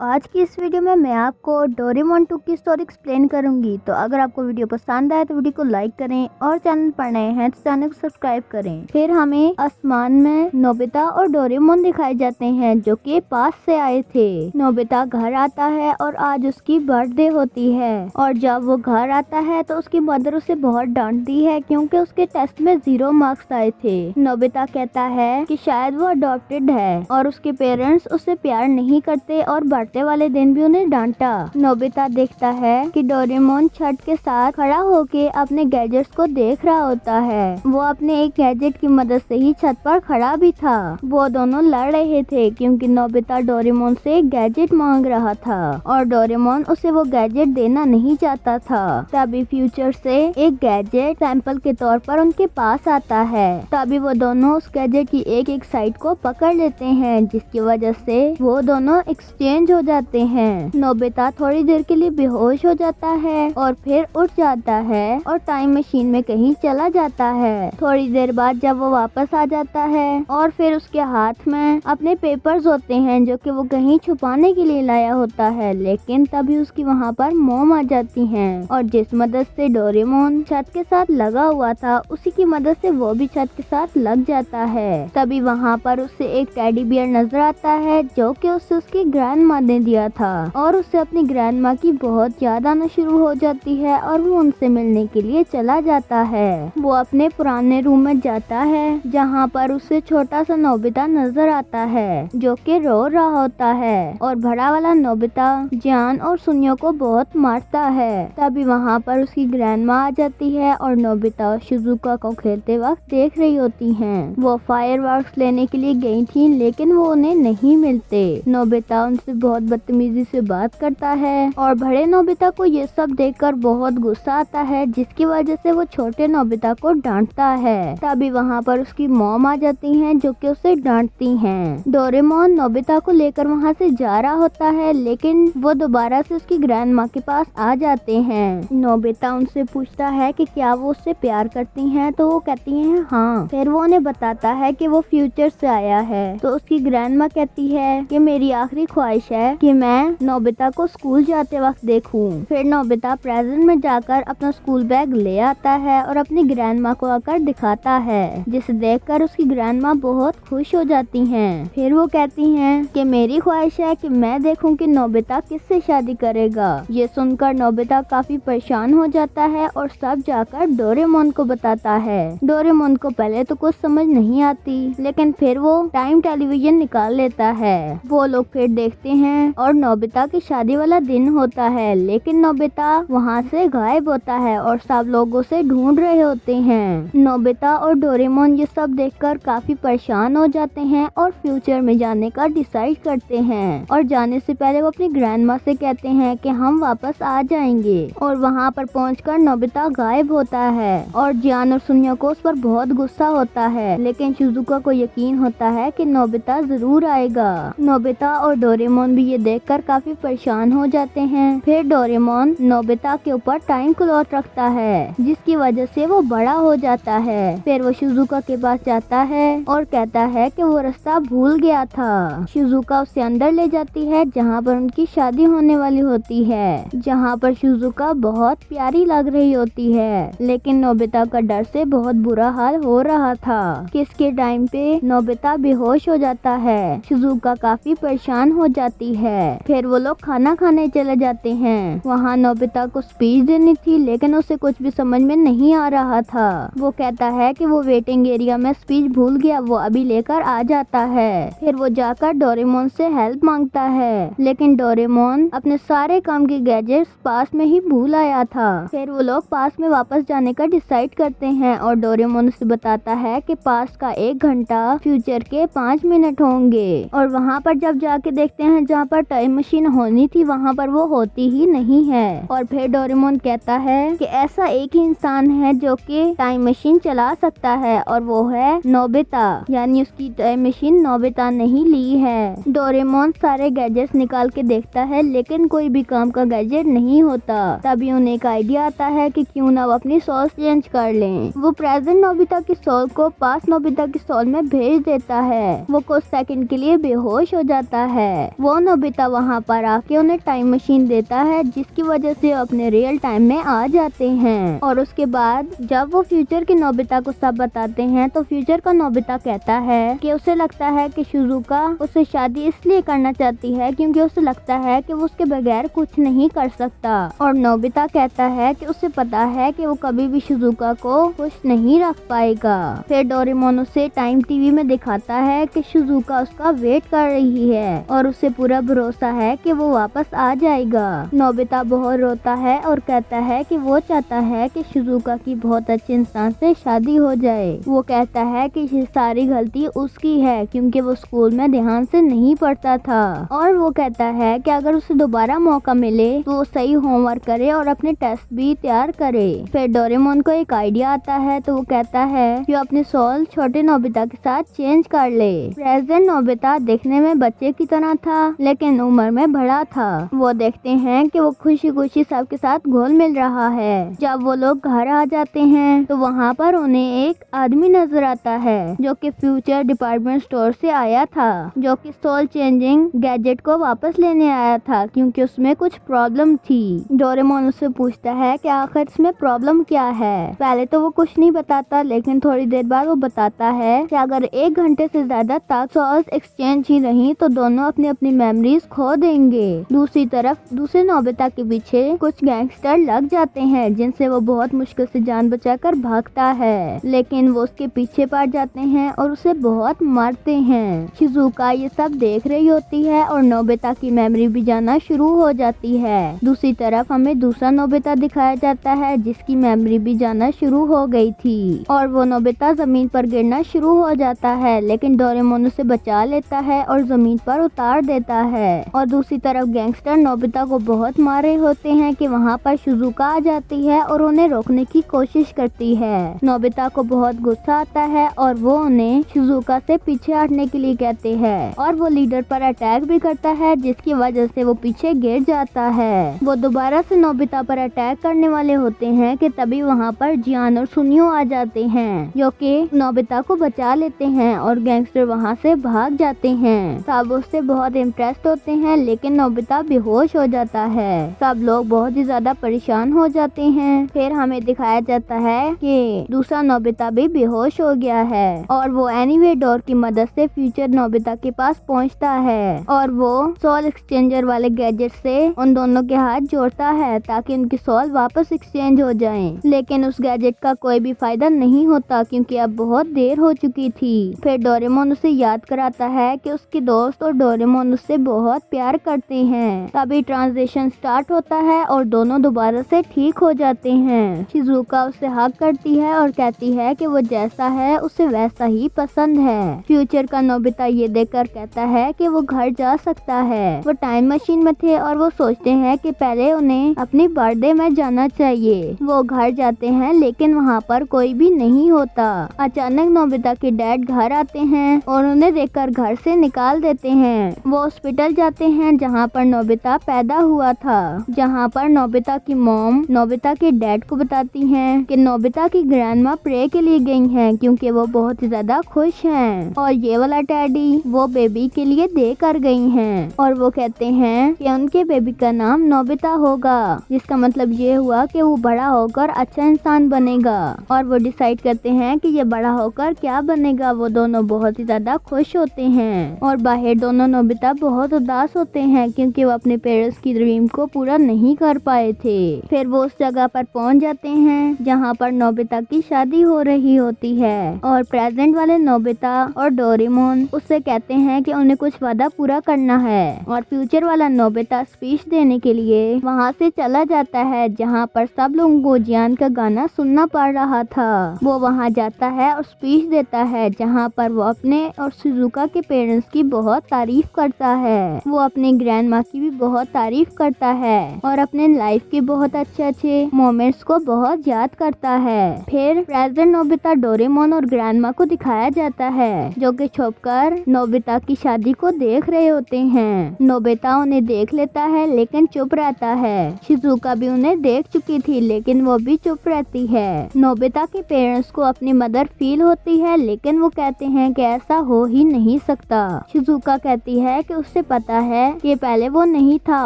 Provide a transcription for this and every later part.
आज की इस वीडियो में मैं आपको डोरेमोन 2 की स्टोरी एक्सप्लेन करूंगी। तो अगर आपको वीडियो पसंद आए तो वीडियो को लाइक करें और चैनल पर नए हैं तो चैनल को सब्सक्राइब करें। फिर हमें आसमान में नोबिता और डोरेमोन दिखाए जाते हैं जो कि पास से आए थे। नोबिता घर आता है और आज उसकी बर्थडे होती है और जब वो घर आता है तो उसकी मदर उसे बहुत डांटती है क्योंकि उसके टेस्ट में 0 मार्क्स आए थे। नोबिता कहता है कि शायद वो अडॉप्टेड है और उसके पेरेंट्स उसे प्यार नहीं करते और बर्थडे वाले दिन भी उन्हें डांटा। नोबिता देखता है कि डोरेमोन छत के साथ खड़ा होके अपने गैजेट्स को देख रहा होता है। वो अपने एक गैजेट की मदद से ही छत पर खड़ा भी था। वो दोनों लड़ रहे थे क्योंकि नोबिता डोरेमोन से एक गैजेट मांग रहा था और डोरेमोन उसे वो गैजेट देना नहीं चाहता था। तभी फ्यूचर से एक गैजेट सैंपल के तौर पर उनके पास आता है। तभी वो दोनों उस गैजेट की एक साइड को पकड़ लेते हैं जिसकी वजह से वो दोनों एक्सचेंज हो जाते हैं। नोबिता थोड़ी देर के लिए बेहोश हो जाता है और फिर उठ जाता है और टाइम मशीन में कहीं चला जाता है। थोड़ी देर बाद जब वो वापस आ जाता है और फिर उसके हाथ में अपने पेपर्स होते हैं जो कि वो कहीं छुपाने के लिए लाया होता है, लेकिन तभी उसकी वहाँ पर मॉम आ जाती हैं और जिस मदद से डोरेमोन छत के साथ लगा हुआ था उसी की मदद से वो भी छत के साथ लग जाता है। तभी वहाँ पर उसे एक टेडी बियर नजर आता है जो कि उसे उसकी ग्रैंडमा ने दिया था और उसे अपनी ग्रैंडमा की बहुत याद आना शुरू हो जाती है और वो उनसे मिलने के लिए चला जाता है। वो अपने पुराने रूम में जाता है जहाँ पर उसे छोटा सा नोबिता नजर आता है जो कि रो रहा होता है और बड़ा वाला नोबिता जान और सुनियो को बहुत मारता है। तभी वहाँ पर उसकी ग्रैंडमा आ जाती है और नोबिता और शिजुका को खेलते वक्त देख रही होती हैं। वो फायरवर्क्स लेने के लिए गई थी लेकिन वो उन्हें नहीं मिलते। नोबिता उनसे बहुत बदतमीजी से बात करता है और बड़े नोबिता को ये सब देखकर बहुत गुस्सा आता है जिसकी वजह से वो छोटे नोबिता को डांटता है। तभी वहाँ पर उसकी मॉम आ जाती हैं जो कि उसे डांटती हैं। डोरेमोन नोबिता को लेकर वहाँ से जा रहा होता है लेकिन वो दोबारा से उसकी ग्रैंडमा के पास आ जाते हैं। नोबिता उनसे पूछता है कि क्या वो उससे प्यार करती हैं तो वो कहती हैं हाँ। फिर वो उन्हें बताता है कि वो फ्यूचर से आया है तो उसकी ग्रैंडमा कहती है कि मेरी आखिरी ख्वाहिश है कि मैं नोबिता को स्कूल जाते वक्त देखूं। फिर नोबिता प्रेजेंट में जाकर अपना स्कूल बैग ले आता है और अपनी ग्रैंडमा को आकर दिखाता है जिसे देखकर उसकी ग्रैंडमा बहुत खुश हो जाती हैं। फिर वो कहती हैं कि मेरी ख्वाहिश है कि मैं देखूं कि नोबिता किससे शादी करेगा। ये सुनकर नोबिता काफी परेशान हो जाता है और सब जाकर डोरेमोन को बताता है। डोरेमोन को पहले तो कुछ समझ नहीं आती लेकिन फिर वो टाइम टेलीविजन निकाल लेता है। वो लोग फिर देखते हैं और नोबिता की शादी वाला दिन होता है लेकिन नोबिता वहाँ से गायब होता है और सब लोग उसे ढूंढ रहे होते हैं। नोबिता और डोरेमोन ये सब देखकर काफी परेशान हो जाते हैं और फ्यूचर में जाने का डिसाइड करते हैं और जाने से पहले वो अपनी ग्रैंडमा से कहते हैं कि हम वापस आ जाएंगे और वहाँ पर पहुंचकर नोबिता गायब होता है और जियान और सुनियो को उस पर बहुत गुस्सा होता है लेकिन शिजुका को यकीन होता है कि नोबिता जरूर आएगा। नोबिता और डोरेमोन भी ये देखकर काफी परेशान हो जाते हैं। फिर डोरेमोन नोबिता के ऊपर टाइम क्लॉक रखता है जिसकी वजह से वो बड़ा हो जाता है। फिर वो शिजुका के पास जाता है और कहता है कि वो रास्ता भूल गया था। शिजुका उसे अंदर ले जाती है जहाँ पर उनकी शादी होने वाली होती है, जहाँ पर शिजुका बहुत प्यारी लग रही होती है लेकिन नोबिता का डर से बहुत बुरा हाल हो रहा था। किसके टाइम पे नोबिता बेहोश हो जाता है। शिजुका काफी परेशान हो जाती है। फिर वो लोग खाना खाने चले जाते हैं। वहाँ नोबिता को स्पीच देनी थी लेकिन उसे कुछ भी समझ में नहीं आ रहा था। वो कहता है कि वो वेटिंग एरिया में स्पीच भूल गया, वो अभी लेकर आ जाता है। फिर वो जाकर डोरेमोन से हेल्प मांगता है लेकिन डोरेमोन अपने सारे काम के गैजेट्स पास में ही भूल आया था। फिर वो लोग पास में वापस जाने का डिसाइड करते हैं और डोरेमोन उसे बताता है कि पास का 1 घंटा फ्यूचर के 5 मिनट होंगे और वहाँ पर जब जाके देखते हैं जहाँ पर टाइम मशीन होनी थी वहाँ पर वो होती ही नहीं है। और फिर डोरेमोन कहता है कि ऐसा एक ही इंसान है जो कि टाइम मशीन चला सकता है और वो है नोबिता, यानी उसकी टाइम मशीन नोबिता ने ही ली है। डोरेमोन सारे गैजेट्स निकाल के देखता है लेकिन कोई भी काम का गैजेट नहीं होता। तभी उन्हें एक आइडिया आता है कि क्यों ना वो अपनी सोल चेंज कर लें। वो प्रेजेंट नोबिता की सोल को पास नोबिता की सोल में भेज देता है। वो कुछ सेकंड के लिए बेहोश हो जाता है। वो नोबिता वहाँ पर आके उन्हें टाइम मशीन देता है, जिसकी वजह से वो अपने रियल टाइम में आ जाते हैं। और उसके बाद जब वो फ्यूचर के नोबिता को सब बताते हैं तो फ्यूचर का नोबिता कहता है कि उसे लगता है कि शिजुका उससे शादी इसलिए करना चाहती है क्योंकि उसे लगता है कि वो उसके बगैर कुछ नहीं कर सकता। और नोबिता कहता है कि उसे पता है कि वो कभी भी शिजुका को खुश नहीं रख पाएगा। फिर डोरेमोन उसे टाइम टीवी में दिखाता है कि शिजुका उसका वेट कर रही है और उसे पूरा भरोसा है कि वो वापस आ जाएगा। नोबिता बहुत रोता है और कहता है कि वो चाहता है कि शिजुका की बहुत अच्छे इंसान से शादी हो जाए। वो कहता है कि ये सारी गलती उसकी है क्योंकि वो स्कूल में ध्यान से नहीं पढ़ता था। और वो कहता है कि अगर उसे दोबारा मौका मिले तो वो सही होमवर्क करे और अपने टेस्ट भी तैयार करे। फिर डोरेमोन को एक आइडिया आता है तो वो कहता है कि वो अपने सोल छोटे नोबिता के साथ चेंज कर ले। प्रेजेंट नोबिता देखने में बच्चे की तरह था लेकिन उम्र में बड़ा था। वो देखते हैं कि वो खुशी खुशी सबके साथ घुल मिल रहा है। जब वो लोग घर आ जाते हैं तो वहाँ पर उन्हें एक आदमी नजर आता है जो कि फ्यूचर डिपार्टमेंट स्टोर से आया था, जो कि सोल चेंजिंग गैजेट को वापस लेने आया था क्योंकि उसमें कुछ प्रॉब्लम थी। डोरेमोन उससे पूछता है कि आखिर इसमें प्रॉब्लम क्या है। पहले तो वो कुछ नहीं बताता लेकिन थोड़ी देर बाद वो बताता है कि अगर 1 घंटे से ज्यादा तक सोल्स एक्सचेंज ही रही तो दोनों अपनी अपनी मेमोरीज खो देंगे। दूसरी तरफ दूसरे नोबिता के पीछे कुछ गैंगस्टर लग जाते हैं जिनसे वो बहुत मुश्किल से जान बचाकर भागता है, लेकिन वो उसके पीछे पड़ जाते हैं और उसे बहुत मारते हैं। शिजुका ये सब देख रही होती है और नोबिता की मेमोरी भी जाना शुरू हो जाती है। दूसरी तरफ हमें दूसरा नोबिता दिखाया जाता है जिसकी मेमोरी भी जाना शुरू हो गई थी और वो नोबिता जमीन पर गिरना शुरू हो जाता है, लेकिन डोरेमोन उसे बचा लेता है और जमीन पर उतार देता है। और दूसरी तरफ गैंगस्टर नोबिता को बहुत मारे होते हैं कि वहाँ पर शिजुका आ जाती है और उन्हें रोकने की कोशिश करती है। नोबिता को बहुत गुस्सा आता है और वो उन्हें शिजुका से पीछे हटने के लिए कहते हैं और वो लीडर पर अटैक भी करता है जिसकी वजह से वो पीछे गिर जाता है। वो दोबारा से नोबिता पर अटैक करने वाले होते हैं कि तभी वहाँ पर जियान और सुनियो आ जाते हैं जो कि नोबिता को बचा लेते हैं और गैंगस्टर वहाँ से भाग जाते हैं। सब उससे बहुत इम्प्रेस्ड होते हैं लेकिन नोबिता बेहोश हो जाता है। सब लोग बहुत ही ज्यादा परेशान हो जाते हैं। फिर हमें दिखाया जाता है कि दूसरा नोबिता भी बेहोश हो गया है और वो एनीवे डोर की मदद से फ्यूचर नोबिता के पास पहुंचता है और वो सोल एक्सचेंजर वाले गैजेट से उन दोनों के हाथ जोड़ता है ताकि उनकी सोल वापस एक्सचेंज हो जाएं। लेकिन उस गैजेट का कोई भी फायदा नहीं होता क्योंकि अब बहुत देर हो चुकी थी। फिर डोरेमोन उसे याद कराता है कि उसके दोस्त और डोरेमोन उससे बहुत प्यार करते हैं। तभी ट्रांजिशन स्टार्ट होता है और दोनों दोबारा से ठीक हो जाते हैं। शिजुका उससे हक करती है और कहती है कि वो जैसा है उसे वैसा ही पसंद है। फ्यूचर का नोबिता ये देखकर कहता है कि वो घर जा सकता है। वो टाइम मशीन में थे और वो सोचते हैं कि पहले उन्हें अपनी बर्थडे में जाना चाहिए। वो घर जाते हैं लेकिन वहाँ पर कोई भी नहीं होता। अचानक नोबिता के डैड घर आते हैं और उन्हें देखकर घर से निकाल देते हैं। वो हॉस्पिटल जाते हैं जहाँ पर नोबिता पैदा हुआ था, जहाँ पर नोबिता की मॉम नोबिता के डैड को बताती हैं कि नोबिता की ग्रैंडमा प्रे के लिए गई हैं क्योंकि वो बहुत ही ज्यादा खुश हैं और ये वाला टेडी वो बेबी के लिए दे कर गई हैं और वो कहते हैं कि उनके बेबी का नाम नोबिता होगा, जिसका मतलब ये हुआ कि वो बड़ा होकर अच्छा इंसान बनेगा। और वो डिसाइड करते हैं कि ये बड़ा होकर क्या बनेगा। वो दोनों बहुत ही ज्यादा खुश होते हैं और बाहर दोनों नोबिता बहुत उदास होते हैं क्योंकि वो अपने पेरेंट्स की ड्रीम को पूरा नहीं कर पाए थे। फिर वो उस जगह पर पहुंच जाते हैं जहां पर नोबिता की शादी हो रही होती है और प्रेजेंट वाले नोबिता और डोरेमोन उससे कहते हैं कि उन्हें कुछ वादा पूरा करना है और फ्यूचर वाला नोबिता स्पीच देने के लिए वहां से चला जाता है जहां पर सब लोगों को जियान का गाना सुनना पड़ रहा था। वो वहां जाता है और स्पीच देता है जहां पर वो अपने और शिजुका के पेरेंट्स की बहुत तारीफ करता है। वो अपने ग्रैंड माँ की भी बहुत तारीफ करता है और अपने लाइफ के बहुत अच्छे मोमेंट्स को बहुत याद करता है। फिर प्रेजेंट नोबिता डोरेमोन और ग्रैंड माँ को दिखाया जाता है जो कि छुपकर नोबिता की शादी को देख रहे होते हैं। नोबिता उन्हें देख लेता है लेकिन चुप रहता है। शिजुका भी उन्हें देख चुकी थी लेकिन वो भी चुप रहती है। नोबिता के पेरेंट्स को अपनी मदर फील होती है लेकिन वो कहते हैं कि ऐसा हो ही नहीं सकता। शिजुका कहती है कि उससे उसे पता है कि पहले वो नहीं था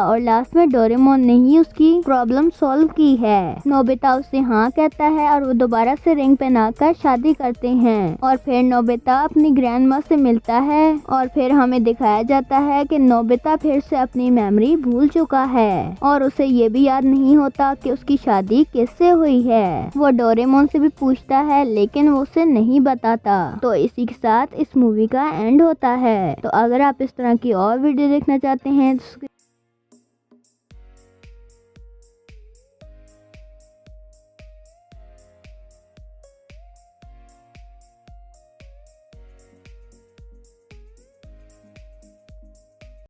और लास्ट में डोरेमोन ने ही उसकी प्रॉब्लम सॉल्व की है। नोबिता उसे हाँ कहता है और वो दोबारा से रिंग पहनाकर शादी करते हैं और फिर नोबिता अपनी ग्रैंड माँ से मिलता है और फिर हमें दिखाया जाता है कि नोबिता फिर से अपनी मेमोरी भूल चुका है और उसे ये भी याद नहीं होता कि उसकी शादी किससे हुई है। वो डोरेमोन से भी पूछता है लेकिन वो उसे नहीं बताता। तो इसी के साथ इस मूवी का एंड होता है। तो अगर आप इस तरह की और वीडियो देखना चाहते हैं तो